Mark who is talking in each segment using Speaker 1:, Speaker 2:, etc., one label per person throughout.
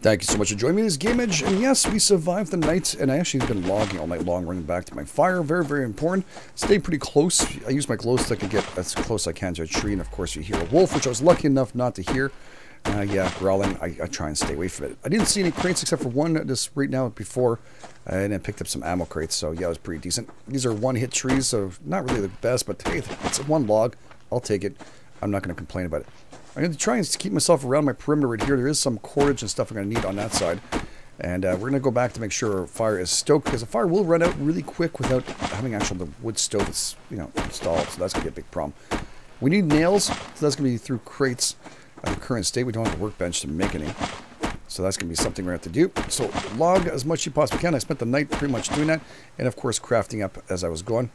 Speaker 1: Thank you so much for joining me. This is GameEdged, and yes, we survived the night, and I actually have been logging all night long, running back to my fire. Very, very important. Stay pretty close. I use my glow stick to get as close as I can to a tree, and of course you hear a wolf, which I was lucky enough not to hear. Yeah, growling. I try and stay away from it. I didn't see any crates except for one just right now before, and I picked up some ammo crates, so yeah, it was pretty decent. These are one-hit trees, so not really the best, but hey, it's one log. I'll take it. I'm not going to complain about it. I'm going to try and keep myself around my perimeter right here. There is some cordage and stuff I'm going to need on that side. And we're going to go back to make sure our fire is stoked, because the fire will run out really quick without having actually the wood stove that's, installed. So that's going to be a big problem. We need nails, so that's going to be through crates. At the current state, we don't have a workbench to make any. So that's going to be something we have to do. So log as much as you possibly can. I spent the night pretty much doing that. And of course, crafting up as I was going.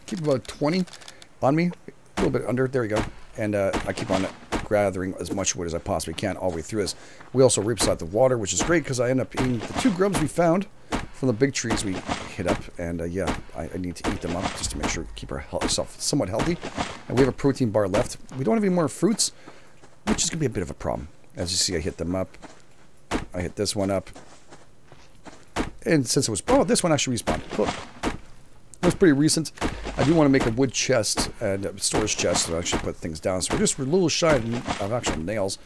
Speaker 1: Keep about 20 on me. A little bit under. There we go. And I keep on gathering as much wood as I possibly can all the way through this. We also reapside the water, which is great because I end up eating the 2 grubs we found from the big trees we hit up. And yeah, I need to eat them up just to make sure to keep ourselves somewhat healthy. And we have a protein bar left. We don't have any more fruits, which is going to be a bit of a problem. As you see, I hit them up. I hit this one up. And since it was... Oh, this one actually respawned. Cool. It was pretty recent. I do want to make a wood chest and a storage chest to actually put things down. So we're a little shy of actual nails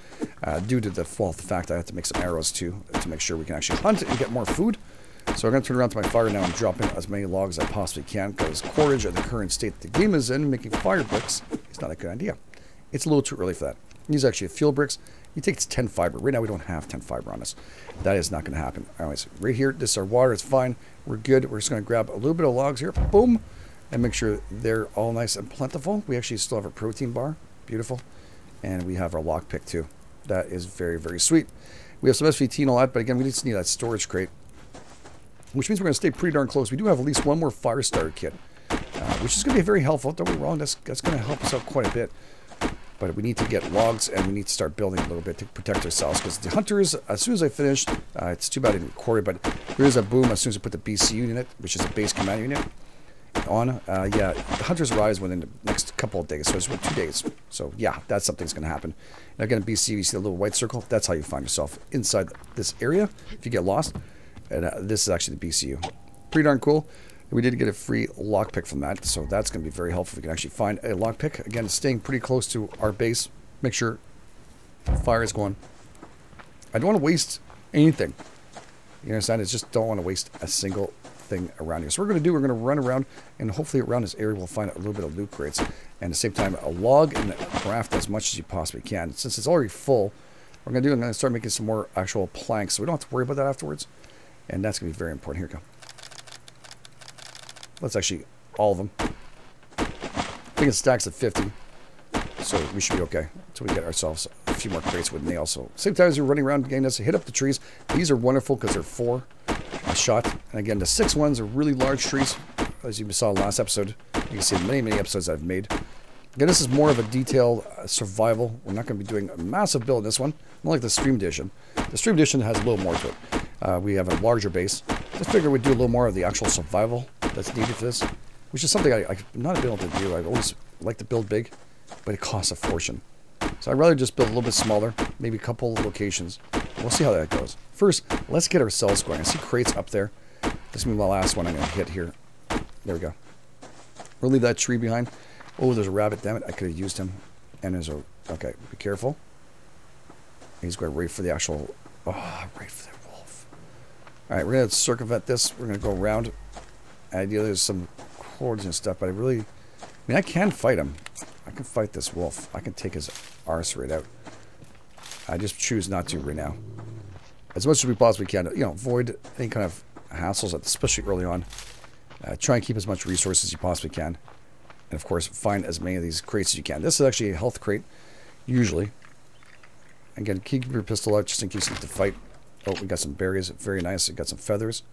Speaker 1: due to the fact I have to make some arrows too to make sure we can actually hunt and get more food. So I'm going to turn around to my fire now and drop in as many logs as I possibly can, because cordage at the current state the game is in, making fire bricks, is not a good idea. It's a little too early for that. These are actually fuel bricks. You take 10 fiber. Right now we don't have 10 fiber on us. That is not going to happen. Anyways, right here, this is our water. It's fine. We're good. We're just going to grab a little bit of logs here. Boom. And make sure they're all nice and plentiful. We actually still have a protein bar. Beautiful. And we have our lockpick too. That is very, very sweet. We have some SVT and all that, but again, we just need that storage crate, which means we're going to stay pretty darn close. We do have at least one more fire starter kit, which is going to be very helpful. Don't be wrong. That's going to help us out quite a bit. But we need to get logs, and we need to start building a little bit to protect ourselves. Because the hunters, as soon as I finished, it's too bad I didn't record it, but there is a boom as soon as I put the BCU unit, which is a base command unit, on. Yeah, the hunters rise within the next couple of days, so it's 2 days. So yeah, that's something's going to happen. And again, BCU, you see the little white circle? That's how you find yourself inside this area if you get lost. And this is actually the BCU. Pretty darn cool. We did get a free lockpick from that, so that's going to be very helpful. We can actually find a lockpick. Again, staying pretty close to our base. Make sure fire is going. I don't want to waste anything. You understand? I just don't want to waste a single thing around here. So what we're going to do, we're going to run around, and hopefully around this area we'll find a little bit of loot crates. And at the same time, a log and craft as much as you possibly can. Since it's already full, what I'm going to do, I'm going to start making some more actual planks, so we don't have to worry about that afterwards. And that's going to be very important. Here we go. Let's actually, all of them. I think it stacks at 50. So we should be okay. Until we get ourselves a few more crates with nails. So same time as you're running around getting us to hit up the trees. These are wonderful because they're 4 a shot. And again, the 6 ones are really large trees. As you saw last episode. You can see many, many episodes I've made. Again, this is more of a detailed survival. We're not going to be doing a massive build in this one. Not like the Stream Edition. The Stream Edition has a little more to it. We have a larger base. Just figured we'd do a little more of the actual survival that's needed for this, which is something I've not been able to do. I've always liked to build big, but it costs a fortune. So I'd rather just build a little bit smaller, maybe a couple of locations. We'll see how that goes. First, let's get ourselves going. I see crates up there. This is going to be my last one I'm going to hit here. There we go. We'll leave that tree behind. Oh, there's a rabbit. Damn it. I could have used him. And there's a... Okay, be careful. He's going right for the actual... Oh, right for the wolf. Alright, we're going to circumvent this. We're going to go around. Ideally, there's some cords and stuff, but I mean, I can fight him. I can fight this wolf. I can take his arse right out. I just choose not to right now. As much as we possibly can, avoid any kind of hassles, especially early on. Try and keep as much resources as you possibly can. And of course, find as many of these crates as you can. This is actually a health crate, usually. Again, keep your pistol out just in case you need to fight. Oh, we got some berries. Very nice. We got some feathers,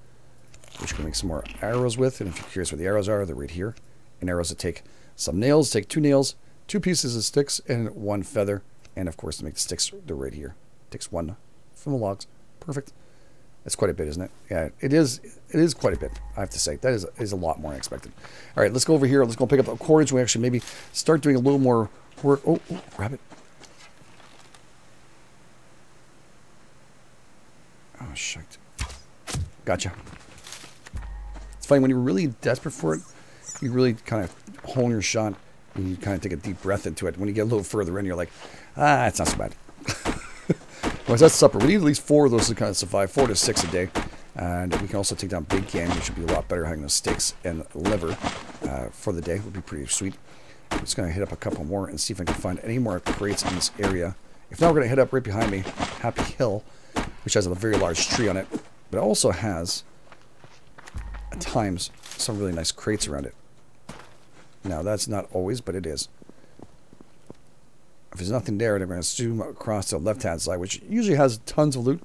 Speaker 1: which we can make some more arrows with. And if you're curious where the arrows are, they're right here. And arrows that take some nails. Take 2 nails, 2 pieces of sticks, and 1 feather. And of course, to make the sticks, they're right here. Takes 1 from the logs. Perfect. That's quite a bit, isn't it? Yeah, it is. It is quite a bit, I have to say. That is a lot more than expected. All right, let's go over here. Let's go pick up the cordage. We actually maybe start doing a little more work. Oh, rabbit. Oh, shite. Gotcha. It's funny, when you're really desperate for it, you really kind of hone your shot, and you kind of take a deep breath into it. When you get a little further in, you're like, ah, it's not so bad. Well, that's supper. We need at least 4 of those to kind of survive, 4 to 6 a day. And we can also take down big game, which would be a lot better having those steaks and liver for the day. Would be pretty sweet. I'm just going to hit up a couple more and see if I can find any more crates in this area. If not, we're going to hit up right behind me, Happy Hill, which has a very large tree on it. But it also has, at times, some really nice crates around it. Now, that's not always, but it is. If there's nothing there, then we're going to zoom across to the left-hand side, which usually has tons of loot.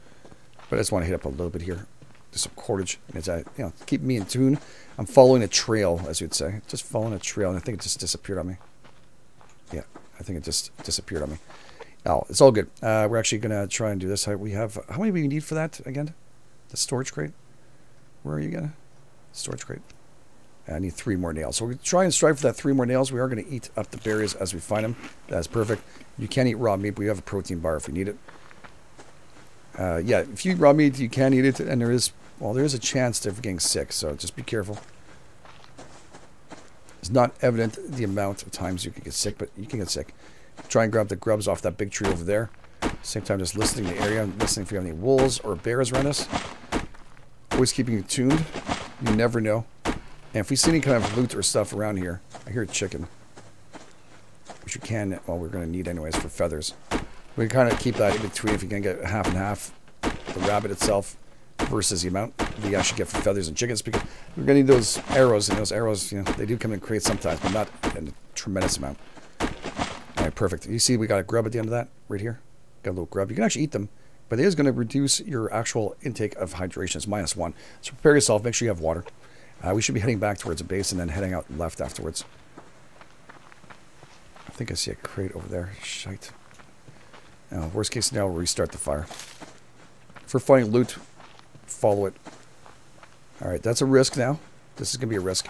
Speaker 1: But I just want to hit up a little bit here. Just some cordage. And it's, you know, keep me in tune. I'm following a trail, as you'd say. Just following a trail, and I think it just disappeared on me. Yeah, I think it just disappeared on me. Oh, it's all good. We're actually going to try and do this. We have, how many do we need for that again? The storage crate? Where are you going to? Storage crate. I need 3 more nails. So we're going to try and strive for that 3 more nails. We are going to eat up the berries as we find them. That's perfect. You can eat raw meat, but we have a protein bar if we need it. Yeah, if you eat raw meat, you can eat it, and there is a chance of getting sick, so just be careful. It's not evident the amount of times you can get sick, but you can get sick. Try and grab the grubs off that big tree over there. Same time, just listening to the area, listening if you have any wolves or bears around us. Always keeping you tuned. You never know. And if we see any kind of loot or stuff around here, I hear a chicken. Which you can, well, we're going to need anyways for feathers. We can kind of keep that in between if you can get half and half, the rabbit itself versus the amount we actually get for feathers and chickens, because we're going to need those arrows, and those arrows, you know, they do come in crates sometimes, but not in a tremendous amount. Alright, perfect. You see we got a grub at the end of that, right here. Got a little grub. You can actually eat them, but it is going to reduce your actual intake of hydration. It's -1. So prepare yourself, make sure you have water. We should be heading back towards the base and then heading out left afterwards. I think I see a crate over there. Shite. Now, worst case scenario, we'll restart the fire. If we're finding loot, follow it. Alright, that's a risk now. This is going to be a risk.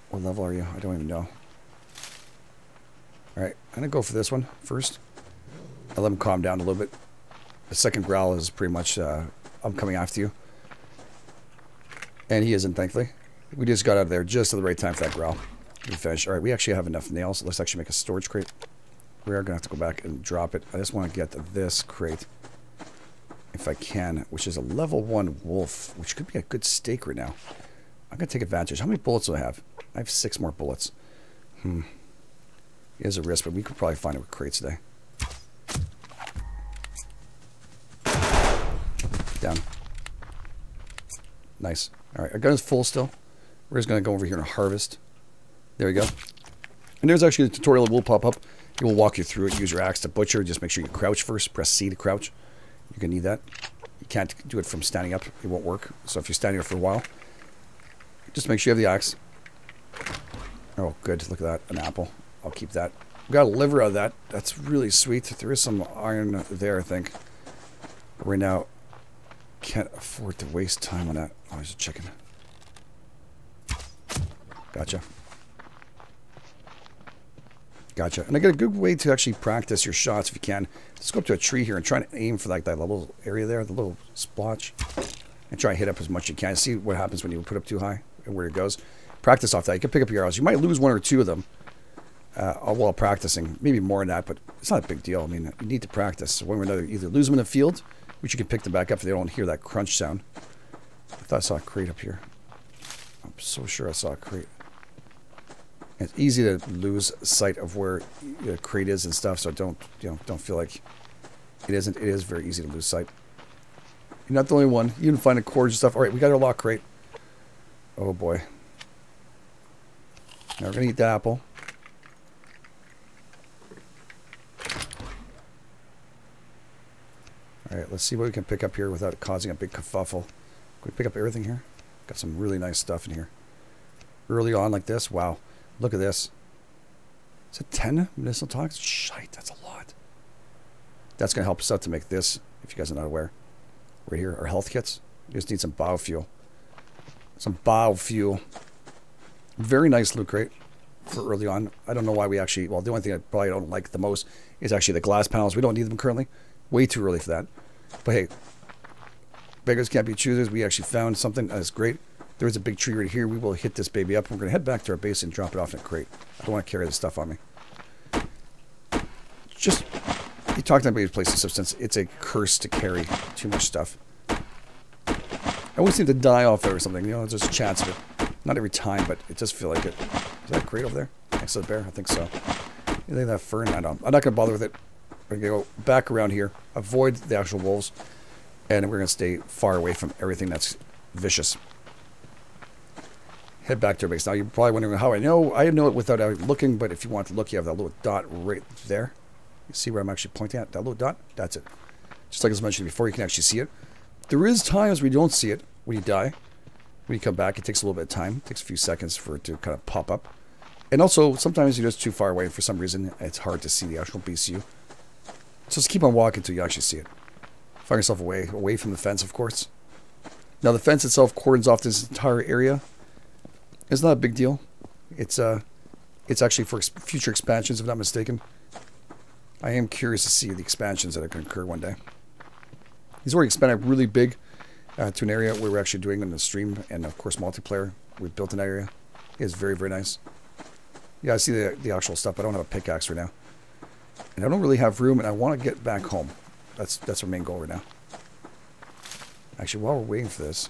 Speaker 1: What level are you? I don't even know. Alright, I'm going to go for this one first. I'll let him calm down a little bit. The second growl is pretty much, I'm coming after you. And he isn't, thankfully. We just got out of there just at the right time for that growl. We finished. Alright, we actually have enough nails. Let's actually make a storage crate. We are going to have to go back and drop it. I just want to get this crate, if I can, which is a level 1 wolf, which could be a good steak right now. I'm going to take advantage. How many bullets do I have? I have 6 more bullets. It is a risk, but we could probably find it with crates today. Down. Nice. Alright, our gun is full still. We're just going to go over here and harvest. There we go. And there's actually a tutorial that will pop up. It will walk you through it. Use your axe to butcher. Just make sure you crouch first. Press C to crouch. You're going to need that. You can't do it from standing up. It won't work. So if you're standing up for a while, just make sure you have the axe. Oh, good. Look at that. An apple. I'll keep that. We got a liver out of that. That's really sweet. There is some iron there, I think. But right now, can't afford to waste time on that. Oh, there's a chicken. Gotcha. Gotcha. And I got a good way to actually practice your shots if you can. Just go up to a tree here and try to aim for like that little area there, the little splotch. And try and hit up as much as you can. See what happens when you put up too high and where it goes. Practice off that. You can pick up your arrows. You might lose 1 or 2 of them while practicing. Maybe more than that, but it's not a big deal. I mean, you need to practice. So one way or another, either lose them in the field, which you can pick them back up if they don't hear that crunch sound. I thought I saw a crate up here. I'm so sure I saw a crate. It's easy to lose sight of where the crate is and stuff, so don't feel like it isn't. It is very easy to lose sight. You're not the only one. You can find a cord and stuff. All right, we got our lock crate. Oh boy. Now we're gonna eat the apple. All right, let's see what we can pick up here without causing a big kerfuffle. Can we pick up everything here? Got some really nice stuff in here. Early on like this, wow. Look at this. Is it 10 medicinal tonics? Shite, that's a lot. That's going to help us out to make this, if you guys are not aware. Right here, our health kits. You just need some biofuel. Some biofuel. Very nice loot crate. for early on. I don't know why we actually, well, the only thing I probably don't like the most is actually the glass panels. We don't need them currently. Way too early for that. But hey, beggars can't be choosers. We actually found something that's great. There's a big tree right here. We will hit this baby up. We're going to head back to our base and drop it off in a crate. I don't want to carry this stuff on me. Just, you talk to anybody who's played Subsistence, it's a curse to carry too much stuff. I always seem to die off there or something. You know, there's a chance of it. Not every time, but it does feel like it. Is that a crate over there? Next to the bear? I think so. You think that fern? I don't. I'm not going to bother with it. We're going to go back around here. Avoid the actual wolves. And we're going to stay far away from everything that's vicious. Head back to our base. Now, you're probably wondering how I know. I know it without looking, but if you want to look, you have that little dot right there. You see where I'm actually pointing at? That little dot? That's it. Just like I was mentioning before, you can actually see it. There is times we don't see it when you die. When you come back, it takes a little bit of time. It takes a few seconds for it to kind of pop up. And also, sometimes you're just too far away. For some reason, it's hard to see the actual BCU. So just keep on walking until you actually see it. Find yourself away from the fence, of course. Now, the fence itself cordons off this entire area. It's not a big deal. It's actually for future expansions, if I'm not mistaken. I am curious to see the expansions that are going to occur one day. He's already expanded really big to an area where we're actually doing on the stream, and of course multiplayer. We've built an area. It is very, very nice. Yeah, I see the actual stuff. I don't have a pickaxe right now, and I don't really have room, and I want to get back home. That's our main goal right now. Actually, while we're waiting for this,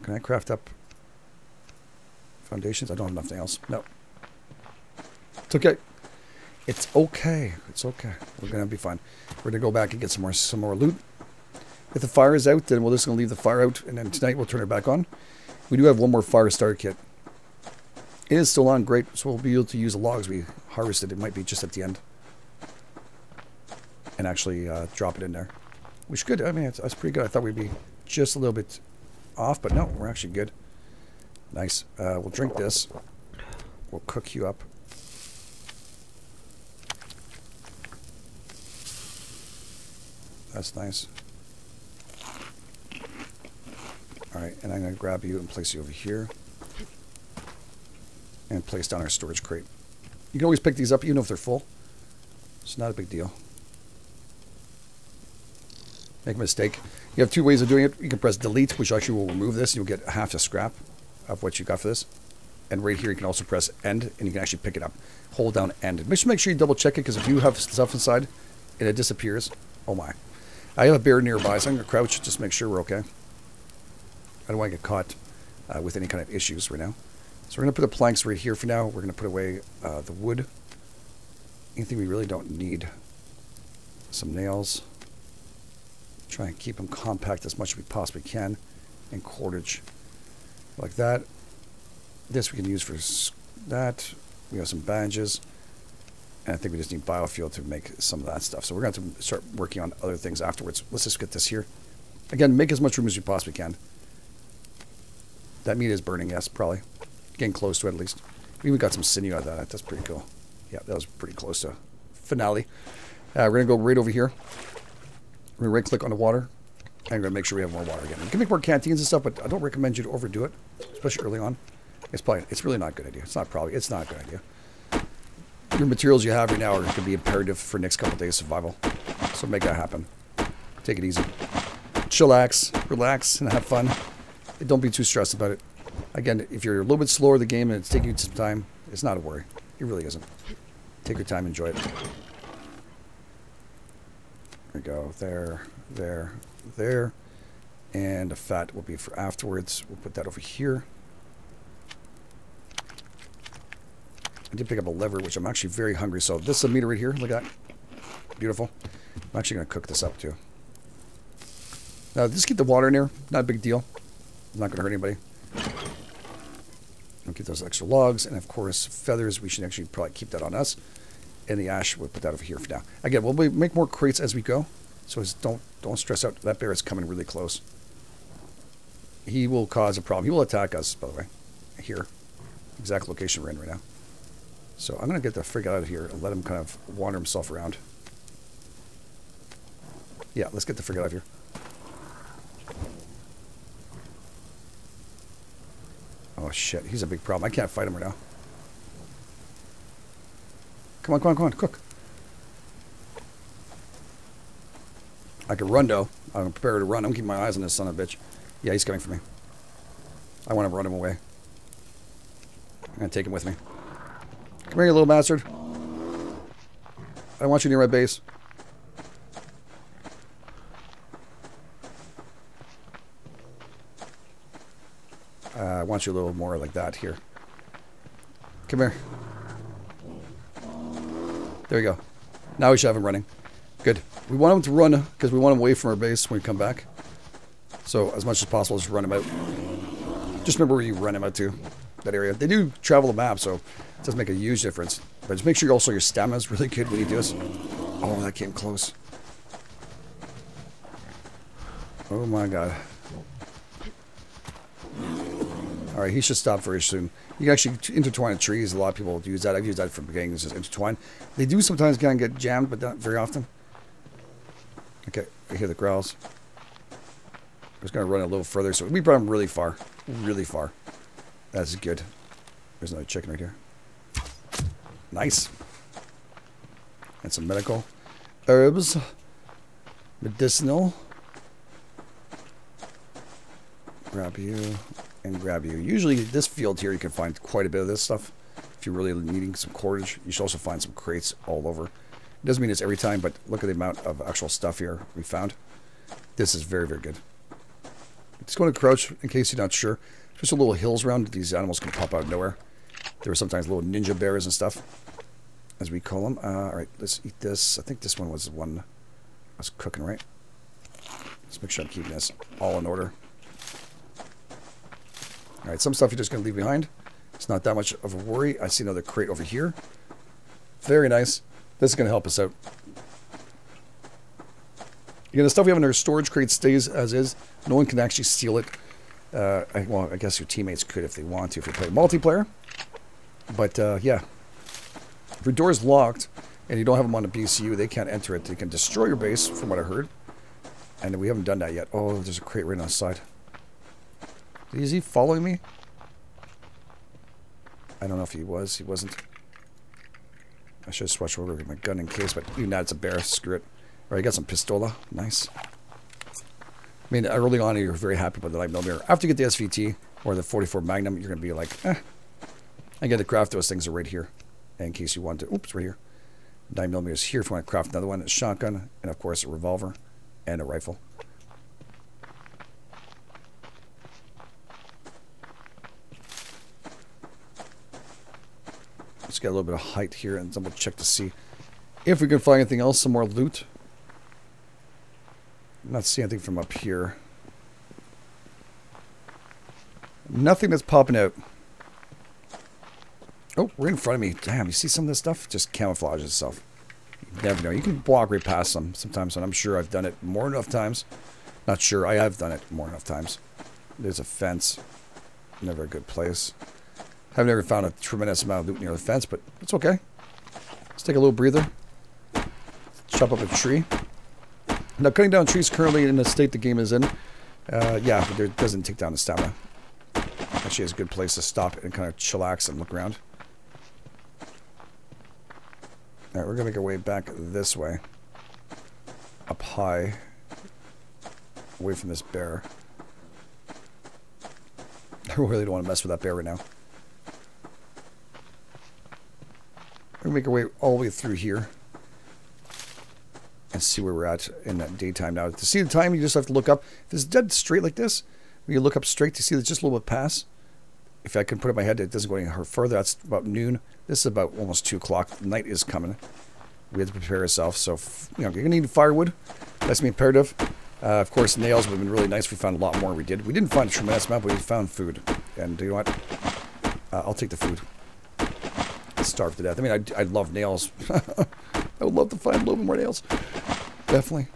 Speaker 1: can I craft up foundations? I don't have nothing else. No. It's okay. It's okay. It's okay. We're gonna be fine. We're gonna go back and get some more loot. If the fire is out, then we're just gonna leave the fire out, and then tonight we'll turn it back on. We do have one more fire starter kit. It is still on, great. So we'll be able to use the logs we harvested. It might be just at the end, and actually drop it in there, which good. I mean, that's pretty good. I thought we'd be just a little bit off, but no, we're actually good. Nice. We'll drink this. We'll cook you up. That's nice. Alright, and I'm going to grab you and place you over here. And place down our storage crate. You can always pick these up even if they're full. It's not a big deal. Make a mistake. You have two ways of doing it. You can press delete, which actually will remove this. You'll get half a scrap of what you got for this. And right here you can also press end, and you can actually pick it up. Hold down end. Make sure you double check it, because if you have stuff inside and it disappears, oh my. I have a bear nearby, so I'm going to crouch just to make sure we're okay. I don't want to get caught with any kind of issues right now. So we're going to put the planks right here for now. We're going to put away the wood. Anything we really don't need. Some nails. Try and keep them compact as much as we possibly can. And cordage. Like that. This we can use for that. We have some bandages. And I think we just need biofuel to make some of that stuff. So we're going to have to start working on other things afterwards. Let's just get this here. Again, make as much room as you possibly can. That meat is burning, yes, probably. Getting close to it at least. We even got some sinew out of that. That's pretty cool. Yeah, that was pretty close to finale. We're going to go right over here. We're going to right click on the water. And we're going to make sure we have more water again. You can make more canteens and stuff, but I don't recommend you to overdo it. Especially early on. It's really not a good idea. It's not a good idea. Your materials you have right now are going to be imperative for next couple days survival. So make that happen. Take it easy. Chillax, relax, and have fun. Don't be too stressed about it. Again, if you're a little bit slower the game and it's taking you some time, it's not a worry. It really isn't. Take your time, enjoy it. There we go. There. And the fat will be for afterwards. We'll put that over here. I did pick up a liver, which I'm actually very hungry. So this is a meter right here. Look at that. Beautiful. I'm actually going to cook this up too. Now, just keep the water in there. Not a big deal. Not going to hurt anybody. I'll get those extra logs. And of course, feathers. We should actually probably keep that on us. And the ash, we'll put that over here for now. Again, we'll make more crates as we go. So don't stress out. That bear is coming really close. He will cause a problem. He will attack us, by the way. Here. Exact location we're in right now. So I'm going to get the frig out of here and let him kind of wander himself around. Yeah, let's get the frig out of here. Oh shit, he's a big problem. I can't fight him right now. Come on, come on, come on, cook. I can run, though. I'm prepared to run. I'm keeping my eyes on this son of a bitch. Yeah, he's coming for me. I want to run him away. I'm going to take him with me. Come here, you little bastard. I don't want you near my base. I want you a little more like that here. Come here. There you go. Now we should have him running. Good. We want him to run because we want him away from our base when we come back. So as much as possible, just run him out. Just remember where you run him out to. That area. They do travel the map, so it does make a huge difference. But just make sure also your stamina is really good when you do this. Oh, that came close. Oh my god. Alright, he should stop very soon. You can actually intertwine the trees. A lot of people use that. I've used that from beginning, just intertwine. They do sometimes kind of get jammed, but not very often. Okay, I hear the growls. I was going to run a little further, so we brought him really far. Really far. That's good. There's another chicken right here. Nice. And some medical herbs. Medicinal. Grab you and grab you. Usually this field here you can find quite a bit of this stuff. If you're really needing some cordage, you should also find some crates all over. It doesn't mean it's every time, but look at the amount of actual stuff here we found. This is very, very good. Just going to crouch in case you're not sure. There's a little hills around. These animals can pop out of nowhere. There are sometimes little ninja bears and stuff, as we call them. Alright, let's eat this. I think this one was the one I was cooking, right? Let's make sure I'm keeping this all in order. Alright, some stuff you're just going to leave behind. It's not that much of a worry. I see another crate over here. Very nice. This is going to help us out. Again, the stuff we have in our storage crate stays as is. No one can actually steal it. Well, I guess your teammates could if they want to, if you play multiplayer. But, yeah. If your door is locked and you don't have them on a BCU, they can't enter it. They can destroy your base, from what I heard. And we haven't done that yet. Oh, there's a crate right on the side. Is he following me? I don't know if he was. He wasn't. I should switch over with my gun in case, but even that, it's a bear. Screw it. Alright, I got some pistola. Nice. I mean, early on, you're very happy with the 9mm. After you get the SVT or the 44 Magnum, you're going to be like, eh. I get to craft those things are right here. In case you want to. Oops, right here. 9mm is here if you want to craft another one. A shotgun, and of course, a revolver and a rifle. Let's get a little bit of height here and double check to see if we can find anything else, some more loot. I'm not seeing anything from up here. Nothing that's popping out. Oh, right in front of me. Damn, you see some of this stuff? Just camouflages itself. You never know. You can walk right past them sometimes, and I'm sure I've done it more than enough times. Not sure. I have done it more than enough times. There's a fence. Never a good place. I've never found a tremendous amount of loot near the fence, but it's okay. Let's take a little breather. Chop up a tree. Now, cutting down trees currently in the state the game is in, yeah, but it doesn't take down the stamina. Actually, it's a good place to stop and kind of chillax and look around. Alright, we're going to make our way back this way. Up high. Away from this bear. I really don't want to mess with that bear right now. We're going to make our way all the way through here. And see where we're at in that daytime now. To see the time, you just have to look up. If it's dead straight like this, when you look up straight to see that just a little bit past. If I can put it in my head, it doesn't go any further. That's about noon. This is about almost 2 o'clock. Night is coming. We have to prepare ourselves. So, you know, you're going to need firewood. That's imperative. Of course, nails would have been really nice if we found a lot more. We did. We didn't find a tremendous amount, but we found food. And you know what? I'll take the food. Starve to death. I mean, I love nails. I would love to find a little bit more nails. Definitely.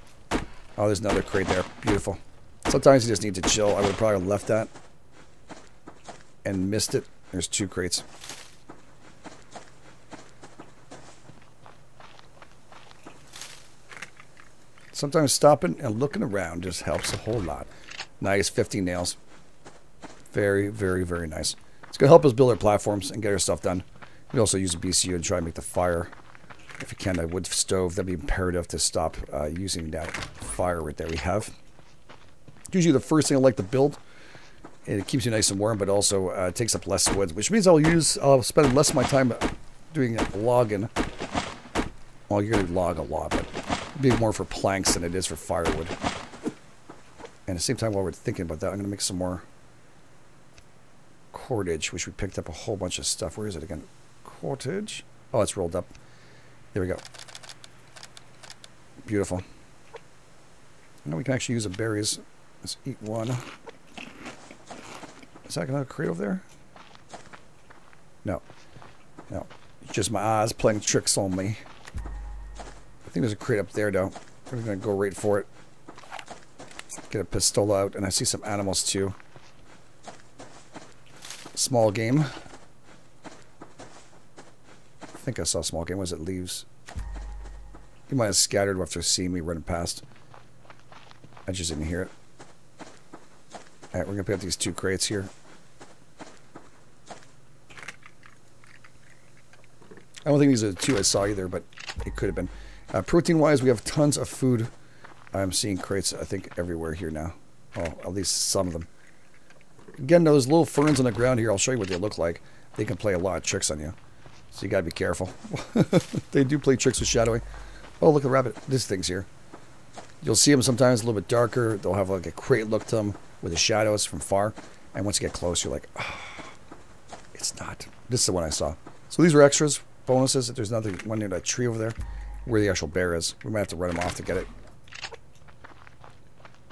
Speaker 1: Oh, there's another crate there. Beautiful. Sometimes you just need to chill. I would have probably left that and missed it. There's 2 crates. Sometimes stopping and looking around just helps a whole lot. Nice, 15 nails. Very, very, very nice. It's going to help us build our platforms and get our stuff done. We also use a BCU and try to make the fire If you can, a wood stove, that'd be imperative to stop using that fire right there we have. Usually the first thing I like to build. It keeps you nice and warm, but also takes up less wood, which means I'll spend less of my time doing logging. Well, you're going to log a lot, but it'd be more for planks than it is for firewood. And at the same time, while we're thinking about that, I'm going to make some more cordage, which we picked up a whole bunch of stuff. Where is it again? Cordage? Oh, it's rolled up. There we go. Beautiful. Now we can actually use the berries. Let's eat one. Is that another crate over there? No. No. It's just my eyes playing tricks on me. I think there's a crate up there, though. We're going to go right for it. Get a pistol out, and I see some animals, too. Small game. I think I saw small game. Was it leaves? He might have scattered after seeing me running past. I just didn't hear it. Alright, we're going to pick up these 2 crates here. I don't think these are the 2 I saw either, but it could have been. Protein-wise, we have tons of food. I'm seeing crates, I think, everywhere here now. Oh, at least some of them. Again, those little ferns on the ground here, I'll show you what they look like. They can play a lot of tricks on you. So you gotta be careful. They do play tricks with shadowing. Oh, look at the rabbit. These things here. You'll see them sometimes a little bit darker. They'll have like a crate look to them with the shadows from far. And once you get close, you're like, oh, it's not. This is the one I saw. So these are extras, bonuses. There's another one near that tree over there where the actual bear is. We might have to run him off to get it.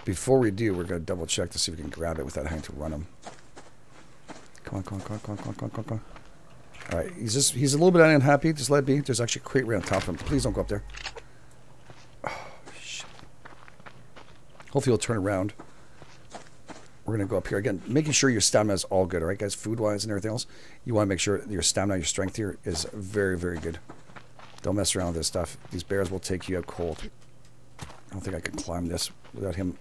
Speaker 1: Before we do, we're going to double check to see if we can grab it without having to run him. Come on, come on, come on, come on, come on, come on, come on. Alright, he's a little bit unhappy. Just let it be. There's actually a crate right on top of him. Please don't go up there. Oh, shit. Hopefully he'll turn around. We're going to go up here. Again, making sure your stamina is all good, alright guys? Food-wise and everything else. You want to make sure your stamina, your strength here is very, very good. Don't mess around with this stuff. These bears will take you out cold. I don't think I can climb this without him.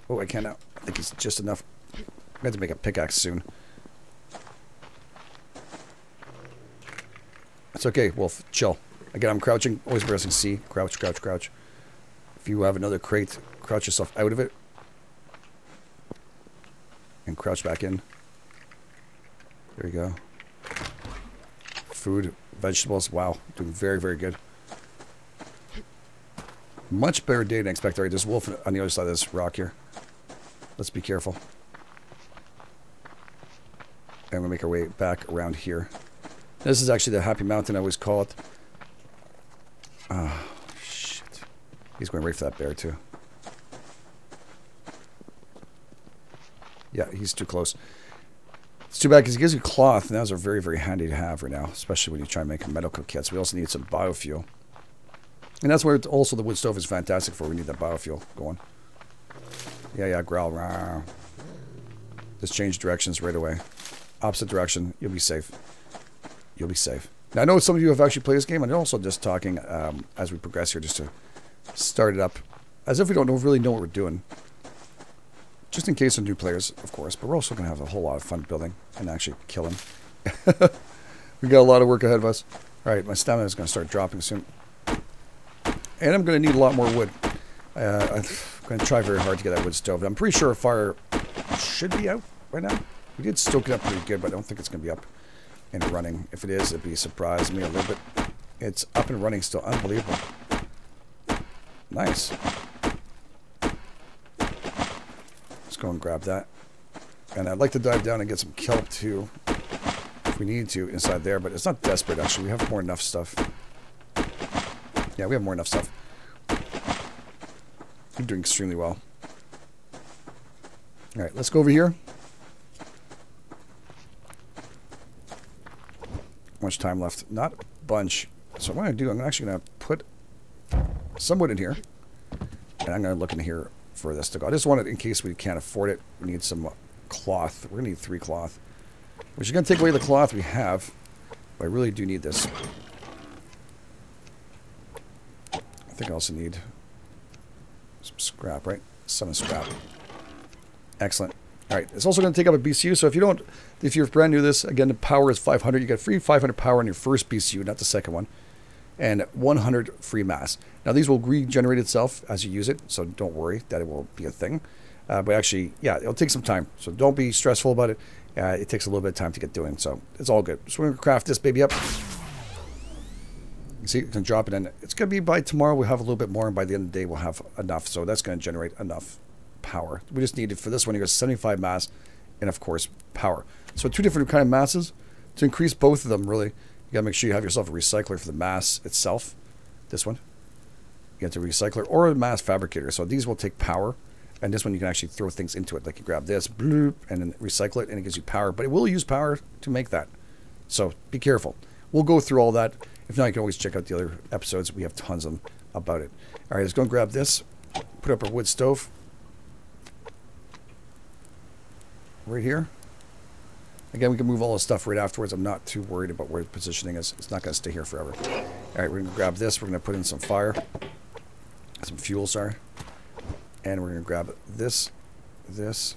Speaker 1: Oh, I can now. I think he's just enough. I'm going to make a pickaxe soon. It's okay, Wolf. Chill. Again, I'm crouching. Always pressing C. Crouch, crouch, crouch. If you have another crate, crouch yourself out of it. And crouch back in. There you go. Food, vegetables. Wow. Doing very, very good. Much better day than expected. Alright, there's a wolf on the other side of this rock here. Let's be careful. And we'll make our way back around here. This is actually the Happy Mountain I always call it. Oh, shit. He's going right for that bear, too. Yeah, he's too close. It's too bad because he gives you cloth, and those are very, very handy to have right now, especially when you try and make medical kits. We also need some biofuel. And that's where also the wood stove is fantastic for. We need that biofuel going. Yeah, yeah, growl. Rawr. Just change directions right away. Opposite direction. You'll be safe. You'll be safe. Now, I know some of you have actually played this game, and I'm also just talking as we progress here just to start it up. As if we don't really know what we're doing. Just in case of new players, of course. But we're also going to have a whole lot of fun building and actually killing. We got a lot of work ahead of us. Alright, my stamina is going to start dropping soon. And I'm going to need a lot more wood. I'm going to try very hard to get that wood stove. I'm pretty sure a fire should be out right now. We did stoke it up pretty good, but I don't think it's going to be up and running. If it is, it'd be surprised me a little bit. It's up and running still. Unbelievable. Nice. Let's go and grab that. And I'd like to dive down and get some kelp too, if we need to, inside there. But it's not desperate, actually. We have more than enough stuff. Yeah, we have more than enough stuff. We're doing extremely well. Alright, let's go over here. How much time left? Not a bunch. So what I'm going to do, I'm actually going to put some wood in here. And I'm going to look in here for this to go. I just want it in case we can't afford it. We need some cloth. We're going to need 3 cloth. Which is going to take away the cloth we have. But I really do need this. I think I also need some scrap, right? 7 scrap. Excellent. Alright, it's also going to take up a BCU, so if you're brand new to this, again, the power is 500. You get free 500 power on your first BCU, not the second one. and 100 free mass. Now these will regenerate itself as you use it, so don't worry that it will be a thing. But actually, yeah, it'll take some time, so don't be stressful about it. It takes a little bit of time to get doing, so it's all good. So we're going to craft this baby up. You see, you can drop it in. It's going to be by tomorrow, we'll have a little bit more, and by the end of the day, we'll have enough. So that's going to generate enough power. We just need it for this one. You got 75 mass, and of course, power. So 2 different kind of masses. To increase both of them, really, you got to make sure you have yourself a recycler for the mass itself. This one. You have to recycler or a mass fabricator. So these will take power. And this one, you can actually throw things into it. Like you grab this, bloop, and then recycle it, and it gives you power. But it will use power to make that. So be careful. We'll go through all that. If not, you can always check out the other episodes. We have tons of them about it. All right, let's go and grab this. Put up our wood stove. Right here. Again, we can move all the stuff right afterwards. I'm not too worried about where the positioning is. It's not going to stay here forever. All right, we're going to grab this. We're going to put in some fire. Some fuel, sorry. And we're going to grab this, this,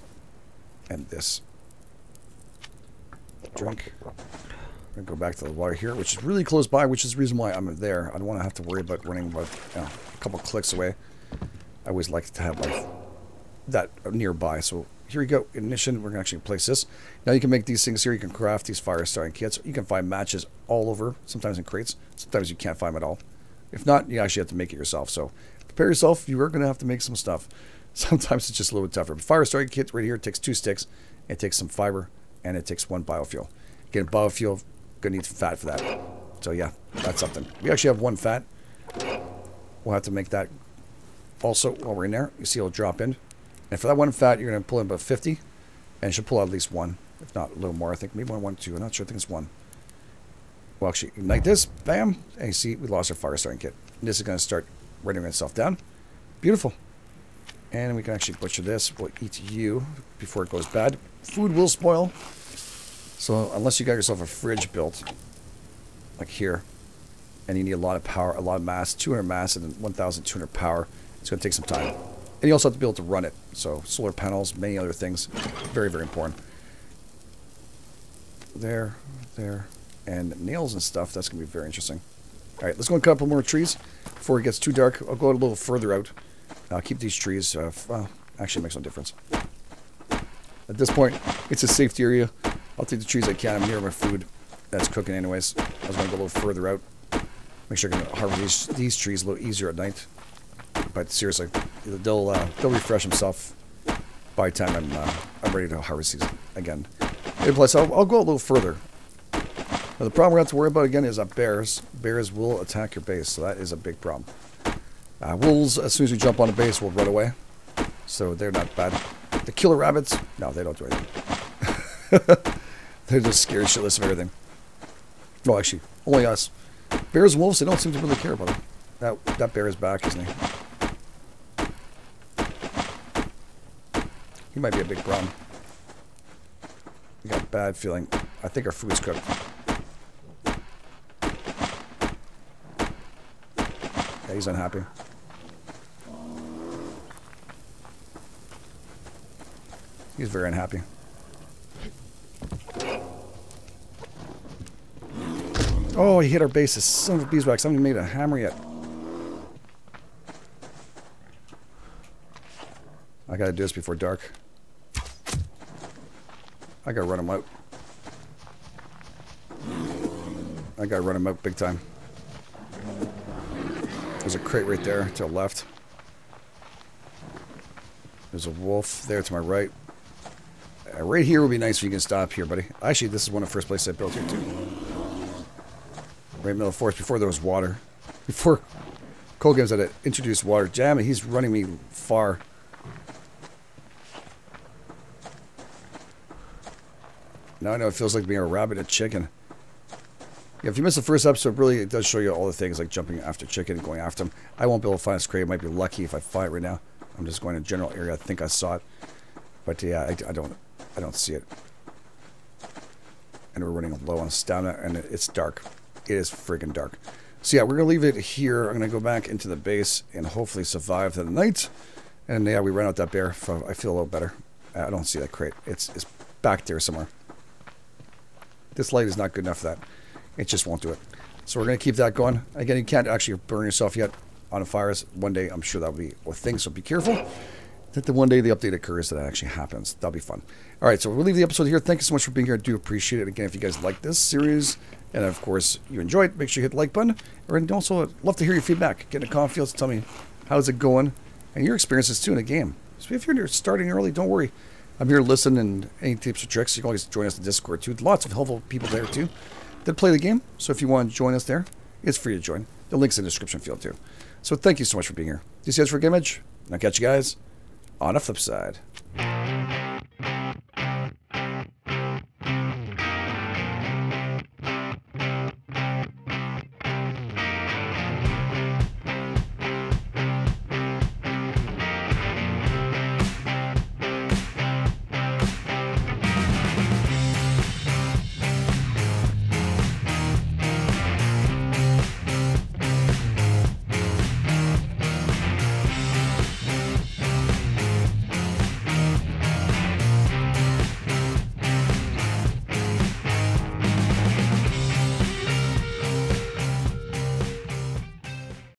Speaker 1: and this. Drink. We're going to go back to the water here, which is really close by, which is the reason why I'm there. I don't want to have to worry about running about, a couple clicks away. I always like to have that nearby. So here we go. Ignition. We're going to actually place this. Now you can make these things here. You can craft these fire starting kits. You can find matches all over, sometimes in crates. Sometimes you can't find them at all. If not, you actually have to make it yourself. So prepare yourself. You are going to have to make some stuff. Sometimes it's just a little bit tougher. But fire starting kit right here, it takes 2 sticks. It takes some fiber. And it takes 1 biofuel. Again, biofuel, going to need fat for that. So yeah, that's something. We actually have 1 fat. We'll have to make that also while we're in there. You see it'll drop in. And for that 1 fat, you're going to pull in about 50. And it should pull out at least 1. If not a little more, I think. Maybe 1, 2. I'm not sure. I think it's 1. We'll actually ignite this. Bam. And you see, we lost our fire starting kit. And this is going to start rendering itself down. Beautiful. And we can actually butcher this. We'll eat you before it goes bad. Food will spoil. So unless you got yourself a fridge built, like here, and you need a lot of power, a lot of mass, 200 mass and then 1,200 power, it's going to take some time. And you also have to be able to run it. So solar panels, many other things. Very, very important. There, there. And nails and stuff. That's going to be very interesting. All right, let's go and cut up a couple more trees before it gets too dark. I'll go a little further out. I'll keep these trees. Well, actually, it makes no difference. At this point, it's a safety area. I'll take the trees I can. I'm near my food that's cooking anyways. I was going to go a little further out. Make sure I can harvest these trees a little easier at night. But seriously, they'll refresh themselves by the time I'm ready to harvest these again. And plus, I'll go a little further. Now, the problem we have to worry about again is bears. Bears will attack your base, so that is a big problem. Wolves, as soon as you jump on the base, will run away. So they're not bad. The killer rabbits, no, they don't do anything. They're just scared shitless of everything. No, actually, only us. Bears and wolves, they don't seem to really care about them. That bear is back, isn't he? He might be a big problem. I got a bad feeling. I think our food's cooked. Yeah, he's unhappy. He's very unhappy. Oh, he hit our bases. Son of a beeswax. I haven't even made a hammer yet. I gotta do this before dark. I gotta run him out. I gotta run him out big time. There's a crate right there to the left. There's a wolf there to my right. Right here would be nice if you can stop here, buddy. Actually, this is one of the first places I built here, too. Right in the middle of the forest, before there was water. Before Cold Games had to introduce water. Damn it, he's running me far. Now I know it feels like being a rabbit and a chicken. Yeah, if you missed the first episode, really, it does show you all the things like jumping after chicken and going after them. I won't be able to find this crate. I might be lucky if I find it right now. I'm just going to a general area. I think I saw it. But yeah, I don't see it. And we're running low on stamina, and it's dark. It is friggin' dark. So yeah, we're going to leave it here. I'm going to go back into the base and hopefully survive the night. And yeah, we ran out that bear. So I feel a little better. I don't see that crate. It's back there somewhere. This light is not good enough for that. It just won't do it. So we're going to keep that going. Again, you can't actually burn yourself yet on a fire. One day, I'm sure that'll be a thing, so be careful. That the one day the update occurs that actually happens. That'll be fun. All right, so we'll leave the episode here. Thank you so much for being here. I do appreciate it. Again, if you guys like this series, and of course you enjoy it, make sure you hit the like button. And also, I'd love to hear your feedback. Get in the comment fields, tell me how's it going, and your experiences too in the game. So if you're starting early, don't worry. I'm here to listen, and any tips or tricks, you can always join us in Discord too. Lots of helpful people there too that play the game. So if you want to join us there, it's free to join. The link's in the description field too. So thank you so much for being here. This is for GameEdged, and I'll catch you guys on the flip side.